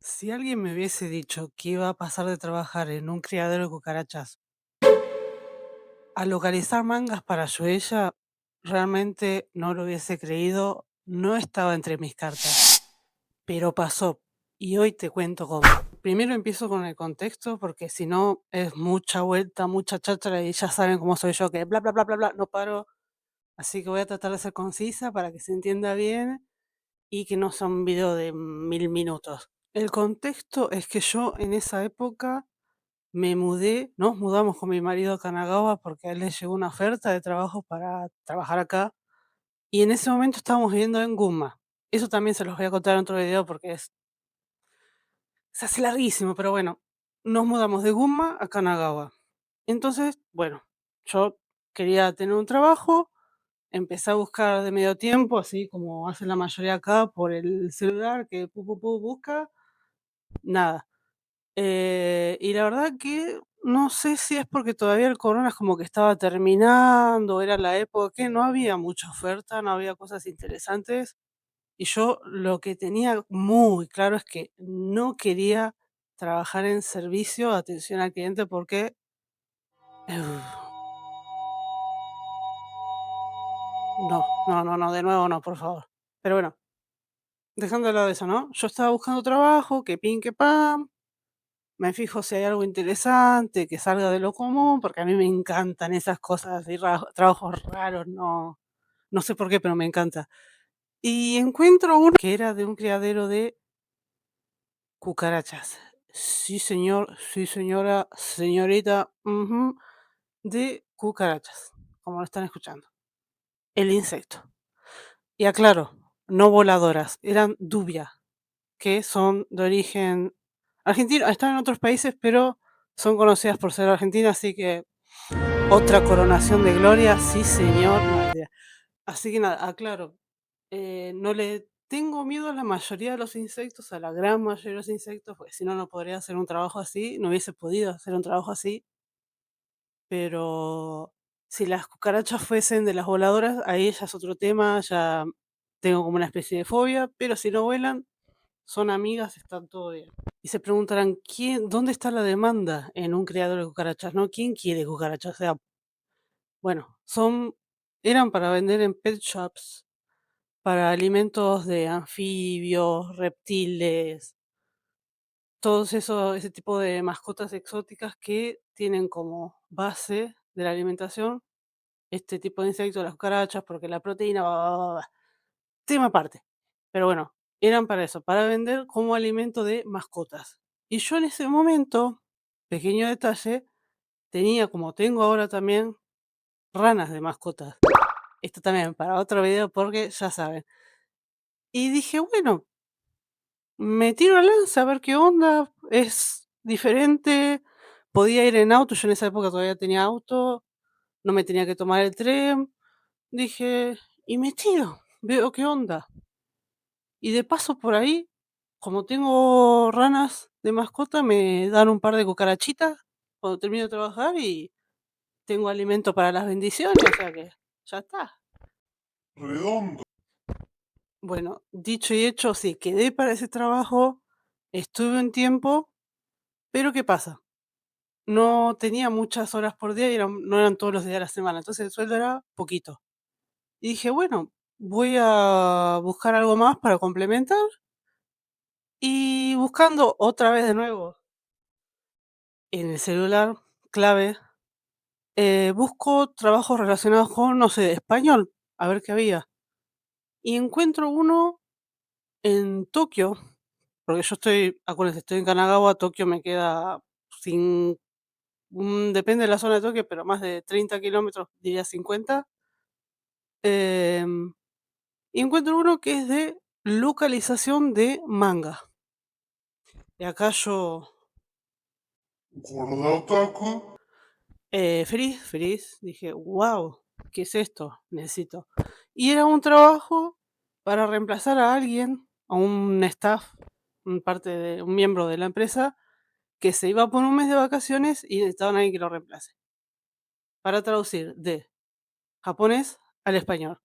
Si alguien me hubiese dicho que iba a pasar de trabajar en un criadero de cucarachas a localizar mangas para Shueisha, realmente no lo hubiese creído, no estaba entre mis cartas, pero pasó. Y hoy te cuento cómo. Primero empiezo con el contexto, porque si no es mucha vuelta, mucha cháchara y ya saben cómo soy yo, que bla, bla, bla, bla, bla, no paro. Así que voy a tratar de ser concisa para que se entienda bien y que no sea un video de 1000 minutos. El contexto es que yo en esa época me mudé, nos mudamos con mi marido a Kanagawa porque a él le llegó una oferta de trabajo para trabajar acá y en ese momento estábamos viviendo en Gunma. Eso también se los voy a contar en otro video porque se hace larguísimo, pero bueno, nos mudamos de Gunma a Kanagawa. Entonces, bueno, yo quería tener un trabajo, empecé a buscar de medio tiempo, así como hace la mayoría acá por el celular, que busca, nada. Y la verdad que no sé si es porque todavía el corona es como que estaba terminando, era la época que no había mucha oferta, no había cosas interesantes. Y yo lo que tenía muy claro es que no quería trabajar en servicio de atención al cliente porque no, no, no, no, de nuevo no, por favor. Pero bueno, dejando de lado eso, ¿no? Yo estaba buscando trabajo, que pin, que pam, me fijo si hay algo interesante, que salga de lo común, porque a mí me encantan esas cosas así, trabajos raros, no sé por qué, pero me encanta. Y encuentro uno que era de un criadero de cucarachas. Sí, señor, sí, señora, señorita, ujú, de cucarachas, como lo están escuchando. El insecto. Y aclaro, no voladoras, eran dubia, que son de origen argentino, están en otros países, pero son conocidas por ser argentinas, así que otra coronación de gloria, sí señor. No, mentira. Así que nada, aclaro, no le tengo miedo a la mayoría de los insectos, a la gran mayoría de los insectos, porque si no, no podría hacer un trabajo así, no hubiese podido hacer un trabajo así, pero si las cucarachas fuesen de las voladoras, ahí ya es otro tema, ya tengo como una especie de fobia, pero si no vuelan, son amigas, están todo bien. Y se preguntarán, ¿dónde está la demanda en un criador de cucarachas? ¿No? ¿Quién quiere cucarachas? O sea, bueno, eran para vender en pet shops, para alimentos de anfibios, reptiles, ese tipo de mascotas exóticas que tienen como base de la alimentación este tipo de insectos, las cucarachas, porque la proteína, tema aparte. Pero bueno, eran para eso, para vender como alimento de mascotas. Y yo en ese momento, pequeño detalle, tenía, como tengo ahora también, ranas de mascotas. Esto también para otro video porque ya saben. Y dije, bueno, me tiro al lanza a ver qué onda, es diferente. Podía ir en auto, yo en esa época todavía tenía auto, no me tenía que tomar el tren. Dije, y me tiro, veo qué onda. Y de paso por ahí, como tengo ranas de mascota, me dan un par de cucarachitas cuando termino de trabajar y tengo alimento para las bendiciones, o sea que ya está. Redondo. Bueno, dicho y hecho, sí, quedé para ese trabajo, estuve un tiempo, pero ¿qué pasa? No tenía muchas horas por día y no eran todos los días de la semana, entonces el sueldo era poquito. Y dije, bueno, voy a buscar algo más para complementar y buscando otra vez de nuevo en el celular, clave, busco trabajos relacionados con, no sé, español, a ver qué había. Y encuentro uno en Tokio, porque yo acuérdense, estoy en Kanagawa, Tokio me queda sin, depende de la zona de Tokio, pero más de 30 kilómetros, diría 50. em, y encuentro uno que es de localización de manga. Y acá yo, Gorda otaku. feliz, feliz, dije, wow, ¿qué es esto? Necesito. Y era un trabajo para reemplazar a alguien, a un staff, un miembro de la empresa, que se iba por un mes de vacaciones y necesitaban a alguien que lo reemplace. Para traducir de japonés al español.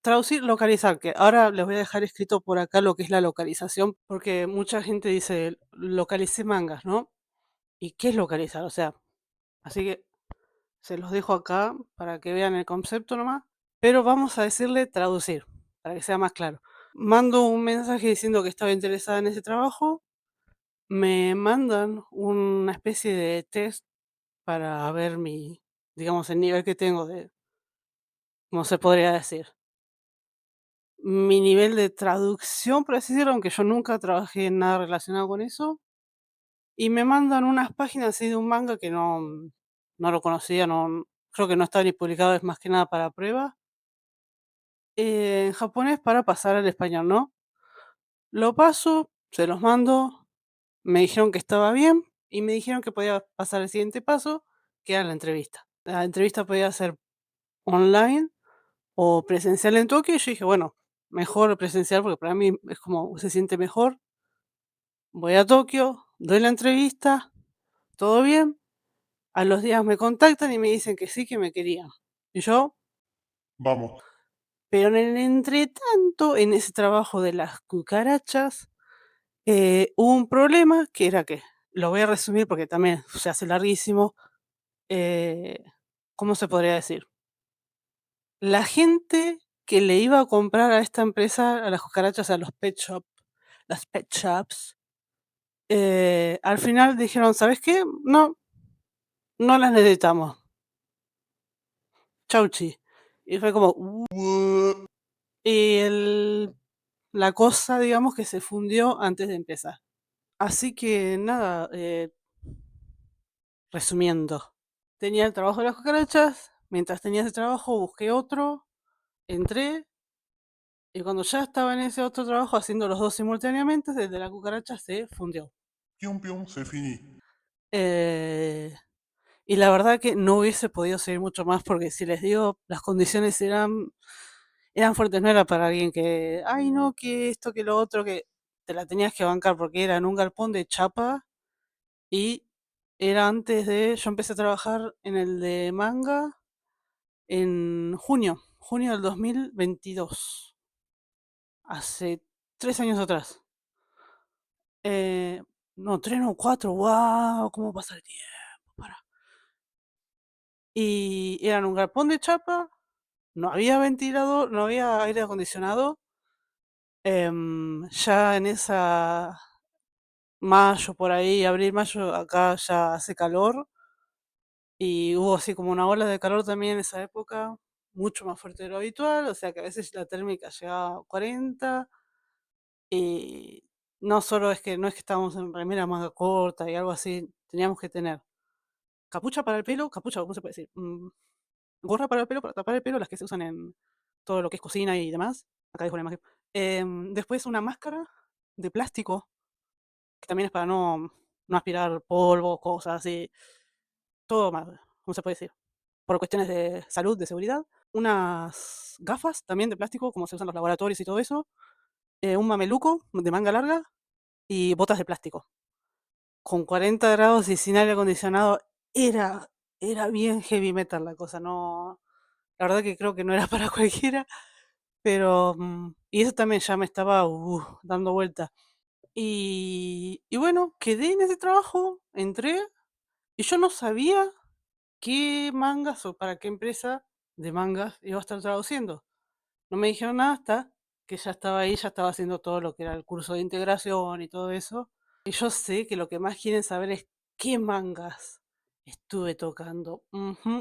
traducir, localizar, que ahora les voy a dejar escrito por acá lo que es la localización, porque mucha gente dice: "Localicé mangas", ¿no? ¿Y qué es localizar? O sea, así que se los dejo acá para que vean el concepto nomás, pero vamos a decirle traducir, para que sea más claro. Mando un mensaje diciendo que estaba interesada en ese trabajo, me mandan una especie de test para ver mi, digamos, el nivel que tengo de, ¿cómo se podría decir? Mi nivel de traducción, por así decirlo, aunque yo nunca trabajé en nada relacionado con eso, y me mandan unas páginas así de un manga que no lo conocía, no, creo que no está ni publicado, es más que nada para prueba, en japonés para pasar al español, ¿no? Lo paso, se los mando, me dijeron que estaba bien y me dijeron que podía pasar al siguiente paso, que era la entrevista. La entrevista podía ser online o presencial en Tokio, y yo dije: "Bueno, mejor presencial, porque para mí es como se siente mejor". Voy a Tokio, doy la entrevista, todo bien. A los días me contactan y me dicen que sí, que me querían. Y yo, Vamos. pero en el entretanto, en ese trabajo de las cucarachas, hubo un problema que era que, lo voy a resumir porque también se hace larguísimo. eh, ¿Cómo se podría decir? La gente que le iba a comprar a esta empresa, a las cucarachas, a los pet shop, las pet shops, al final dijeron: "¿Sabes qué? No, no las necesitamos. Chau chi". Y fue como, What? y la cosa, digamos, que se fundió antes de empezar. Así que nada, resumiendo, tenía el trabajo de las cucarachas, mientras tenía ese trabajo busqué otro, entré, y cuando ya estaba en ese otro trabajo haciendo los 2 simultáneamente, desde la cucaracha se fundió. Pium pium, c'est fini. Eh, y la verdad que no hubiese podido seguir mucho más porque si les digo, las condiciones eran fuertes, no era para alguien que, ay no, que esto, que lo otro, que te la tenías que bancar porque era en un galpón de chapa y era antes de, yo empecé a trabajar en el de manga en junio del 2022, hace 3 años atrás. Eh, no, 3 no, 4, wow, cómo pasa el tiempo, para. Y era en un galpón de chapa, no había ventilador, no había aire acondicionado. Ya en esa mayo, por ahí, abril, mayo, acá ya hace calor y hubo así como una ola de calor también en esa época, mucho más fuerte de lo habitual, o sea que a veces la térmica llegaba a 40 y no solo es que no es que estábamos en remera manga corta y algo así, teníamos que tener capucha para el pelo, capucha, ¿cómo se puede decir? Gorra para el pelo, para tapar el pelo, las que se usan en todo lo que es cocina y demás. Acá dejo la imagen. Después una máscara de plástico, que también es para no aspirar polvo, cosas así, todo mal, ¿cómo se puede decir? Por cuestiones de salud, de seguridad. Unas gafas también de plástico, como se usan en los laboratorios y todo eso. Un mameluco de manga larga y botas de plástico. Con 40 grados y sin aire acondicionado, era, era bien heavy metal la cosa, no, la verdad que creo que no era para cualquiera, pero, y eso también ya me estaba, dando vuelta. Y bueno, quedé en ese trabajo, entré, y yo no sabía qué mangas o para qué empresa de mangas iba a estar traduciendo. No me dijeron nada hasta que ya estaba ahí, ya estaba haciendo todo lo que era el curso de integración y todo eso. Y yo sé que lo que más quieren saber es qué mangas estuve tocando,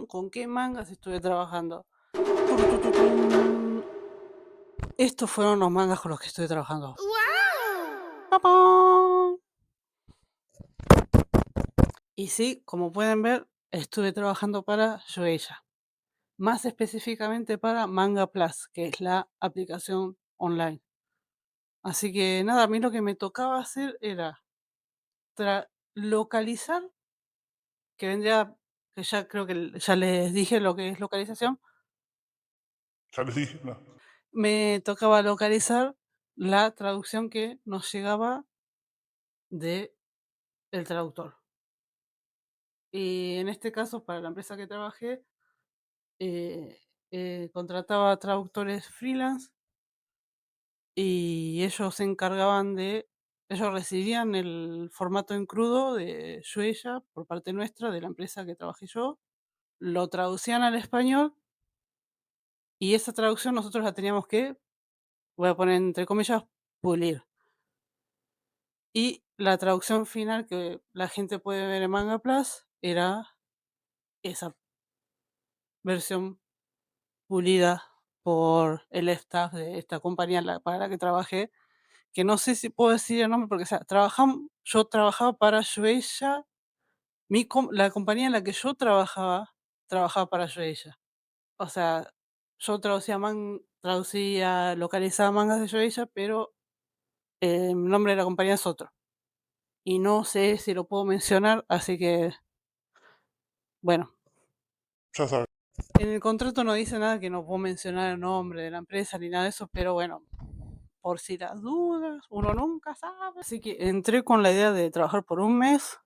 con qué mangas estuve trabajando. Turutututun. Estos fueron los mangas con los que estoy trabajando. ¡Papán! Y sí, como pueden ver, estuve trabajando para Shueisha. Más específicamente para Manga Plus, que es la aplicación online. Así que nada, a mí lo que me tocaba hacer era localizar, que vendría, que ya creo que ya les dije lo que es localización, Ya les dije, no. me tocaba localizar la traducción que nos llegaba de el traductor. Y en este caso, para la empresa que trabajé, contrataba traductores freelance y ellos se encargaban de, ellos recibían el formato en crudo de Shueisha por parte nuestra, de la empresa que trabajé yo, lo traducían al español y esa traducción nosotros la teníamos que, voy a poner entre comillas, pulir. Y la traducción final que la gente puede ver en Manga Plus era esa versión pulida por el staff de esta compañía para la que trabajé, que no sé si puedo decir el nombre porque, o sea, yo trabajaba para Shueisha, la compañía en la que yo trabajaba para Shueisha. O sea, yo localizaba mangas de Shueisha, pero el nombre de la compañía es otro. Y no sé si lo puedo mencionar, así que, bueno, Ya sabes. en el contrato no dice nada que no puedo mencionar el nombre de la empresa ni nada de eso, pero bueno, por si las dudas, uno nunca sabe. Así que entré con la idea de trabajar por un mes,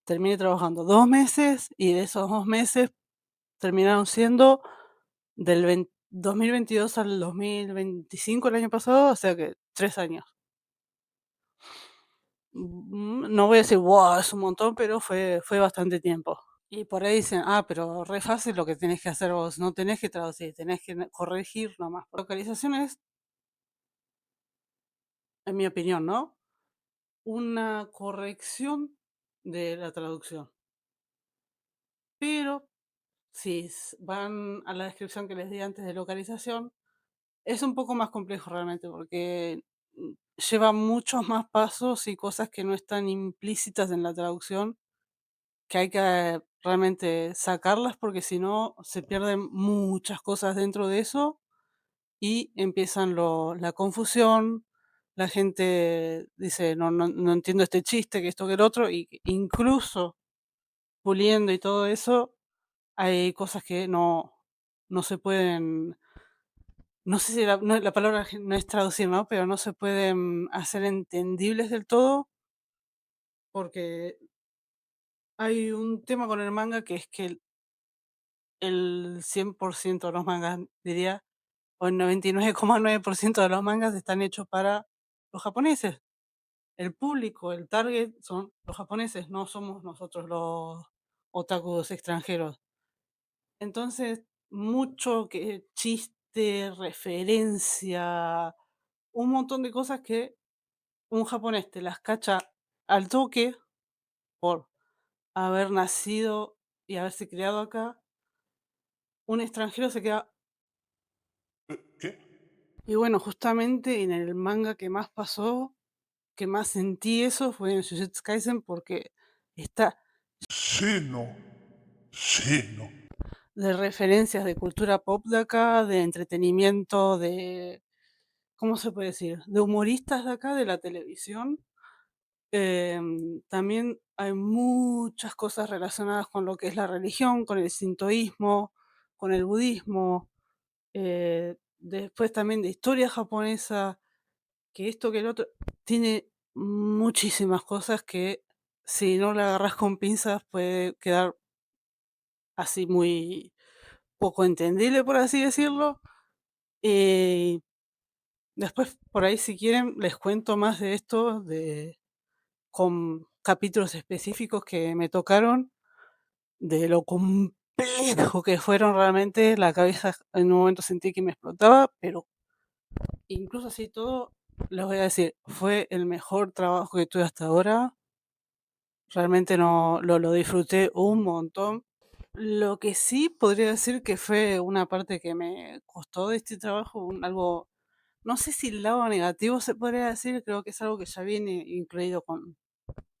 terminé trabajando 2 meses y de esos 2 meses terminaron siendo del 2022 al 2025 el año pasado, o sea que 3 años. No voy a decir, wow, es un montón, pero fue bastante tiempo. Y por ahí dicen, pero re fácil lo que tenés que hacer vos, no tenés que traducir, tenés que corregir nomás. Localización es, en mi opinión, ¿no? Una corrección de la traducción. Pero si van a la descripción que les di antes de localización, es un poco más complejo realmente porque lleva muchos más pasos y cosas que no están implícitas en la traducción, que hay que realmente sacarlas porque si no se pierden muchas cosas dentro de eso y empiezan la confusión. La gente dice, no entiendo este chiste, que esto, que el otro, y incluso puliendo y todo eso, hay cosas que no se pueden, no sé si la palabra no es traducir, ¿no? Pero no se pueden hacer entendibles del todo, porque hay un tema con el manga que es que el 100% de los mangas, diría, o el 99,9% de los mangas están hechos para los japoneses. El público, el target son los japoneses, no somos nosotros los otakus extranjeros. Entonces, mucho que chiste, referencia, un montón de cosas que un japonés te las cacha al toque por haber nacido y haberse criado acá, un extranjero se queda. ¿Qué? Y bueno, justamente en el manga que más pasó, que más sentí eso, fue en Jujutsu Kaisen porque está Seno. Seno. de referencias de cultura pop de acá, de entretenimiento, de, ¿cómo se puede decir? De humoristas de acá, de la televisión. También hay muchas cosas relacionadas con lo que es la religión, con el sintoísmo, con el budismo, después también de historia japonesa, que esto, que el otro, tiene muchísimas cosas que si no la agarras con pinzas puede quedar así muy poco entendible, por así decirlo. Y después, por ahí, si quieren, les cuento más de esto, con capítulos específicos que me tocaron, de lo complejo que fueron realmente. La cabeza en un momento sentí que me explotaba, pero incluso así todo, les voy a decir, fue el mejor trabajo que tuve hasta ahora. Realmente no lo disfruté un montón. Lo que sí podría decir que fue una parte que me costó de este trabajo, algo, no sé si el lado negativo se podría decir, creo que es algo que ya viene incluido con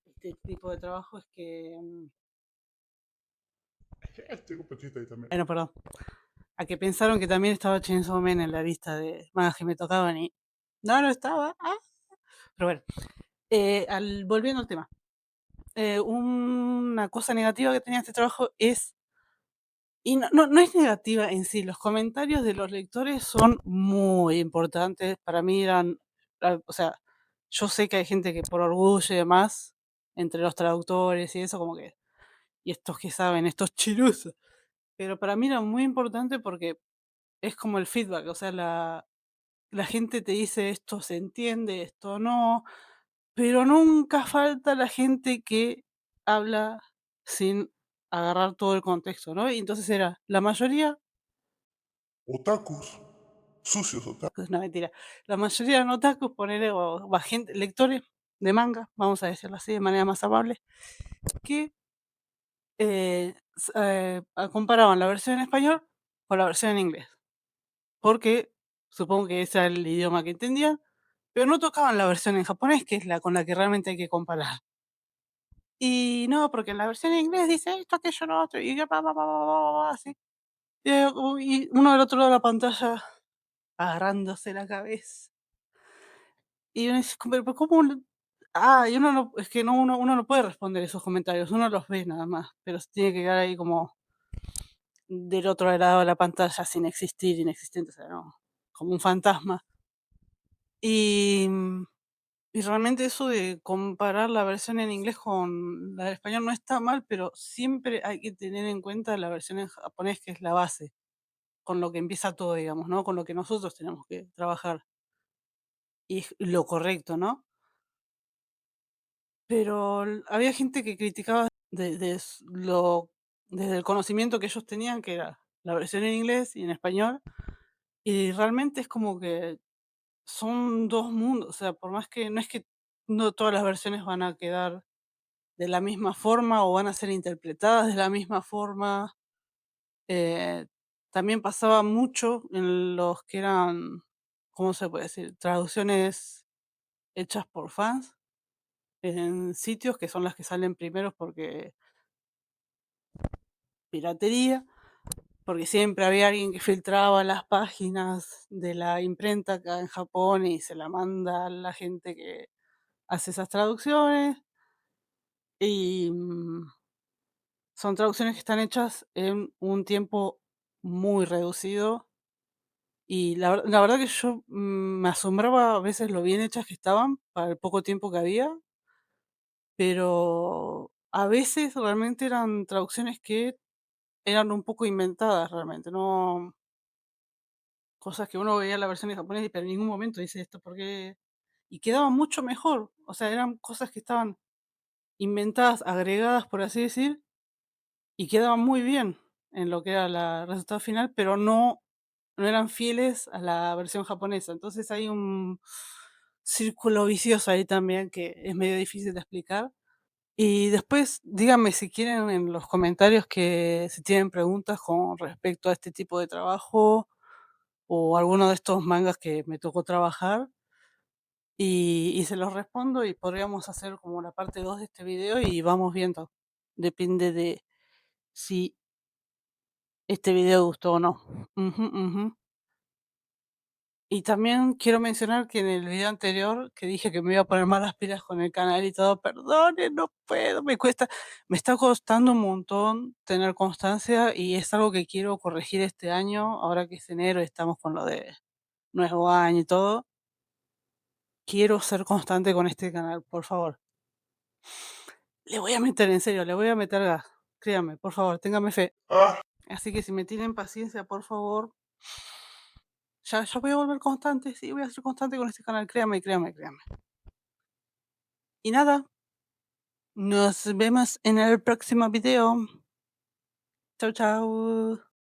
este tipo de trabajo, es que, Tengo un petito ahí también. bueno, perdón, a que pensaron que también estaba Chainsaw Man en la lista de mangas que me tocaban y no estaba. Pero bueno, volviendo al tema, una cosa negativa que tenía este trabajo es, y no es negativa en sí, los comentarios de los lectores son muy importantes. Para mí o sea, yo sé que hay gente que por orgullo y demás, entre los traductores y eso, como que, y estos que saben, estos chirusos. pero para mí era muy importante porque es como el feedback, o sea, la gente te dice esto se entiende, esto no, pero nunca falta la gente que habla sin agarrar todo el contexto, ¿no? Y entonces era la mayoría, Otakus. Sucios otakus. pues no, mentira, la mayoría eran otakus, ponele, o gente, lectores de manga, vamos a decirlo así, de manera más amable, que comparaban la versión en español con la versión en inglés, porque supongo que ese era el idioma que entendían, pero no tocaban la versión en japonés, que es la con la que realmente hay que comparar. Y no, porque en la versión en inglés dice esto, aquello, lo otro, y ya, así. Y uno del otro lado de la pantalla agarrándose la cabeza. Y uno dice, pero ¿cómo? Y uno no, es que no, uno no puede responder esos comentarios, uno los ve nada más, pero se tiene que quedar ahí como del otro lado de la pantalla sin existir, inexistente, o sea, no, como un fantasma. Y, y realmente eso de comparar la versión en inglés con la del español no está mal, pero siempre hay que tener en cuenta la versión en japonés, que es la base, con lo que empieza todo, digamos, ¿no? Con lo que nosotros tenemos que trabajar. Y es lo correcto, ¿no? Pero había gente que criticaba desde el conocimiento que ellos tenían, que era la versión en inglés y en español, y realmente es como que son 2 mundos, o sea, por más que no es que no todas las versiones van a quedar de la misma forma o van a ser interpretadas de la misma forma. eh, También pasaba mucho en los que eran, ¿cómo se puede decir? Traducciones hechas por fans en sitios que son las que salen primeros porque piratería, porque siempre había alguien que filtraba las páginas de la imprenta acá en Japón y se la manda a la gente que hace esas traducciones. Y son traducciones que están hechas en un tiempo muy reducido. Y la verdad que yo me asombraba a veces lo bien hechas que estaban para el poco tiempo que había, pero a veces realmente eran traducciones que eran un poco inventadas realmente, no cosas que uno veía en la versión en japonés, pero en ningún momento dice esto porque y quedaban mucho mejor, o sea, eran cosas que estaban inventadas, agregadas, por así decir, y quedaban muy bien en lo que era el resultado final, pero no eran fieles a la versión japonesa. Entonces hay un círculo vicioso ahí también que es medio difícil de explicar. Y después, díganme si quieren en los comentarios que si tienen preguntas con respecto a este tipo de trabajo o alguno de estos mangas que me tocó trabajar y se los respondo y podríamos hacer como la parte 2 de este video y vamos viendo. Depende de si este video gustó o no. Ujú, ujú. Y también quiero mencionar que en el video anterior que dije que me iba a poner más las pilas con el canal y todo, perdonen, no puedo, me está costando un montón tener constancia y es algo que quiero corregir este año, ahora que es enero y estamos con lo de nuevo año y todo. Quiero ser constante con este canal, por favor. Le voy a meter, en serio, le voy a meter gas. Créanme, por favor, téngame fe. Ah, Así que si me tienen paciencia, por favor, ya voy a volver constante, sí, voy a ser constante con este canal, créanme, créanme, créanme. Y nada, nos vemos en el próximo video. Chau, chau.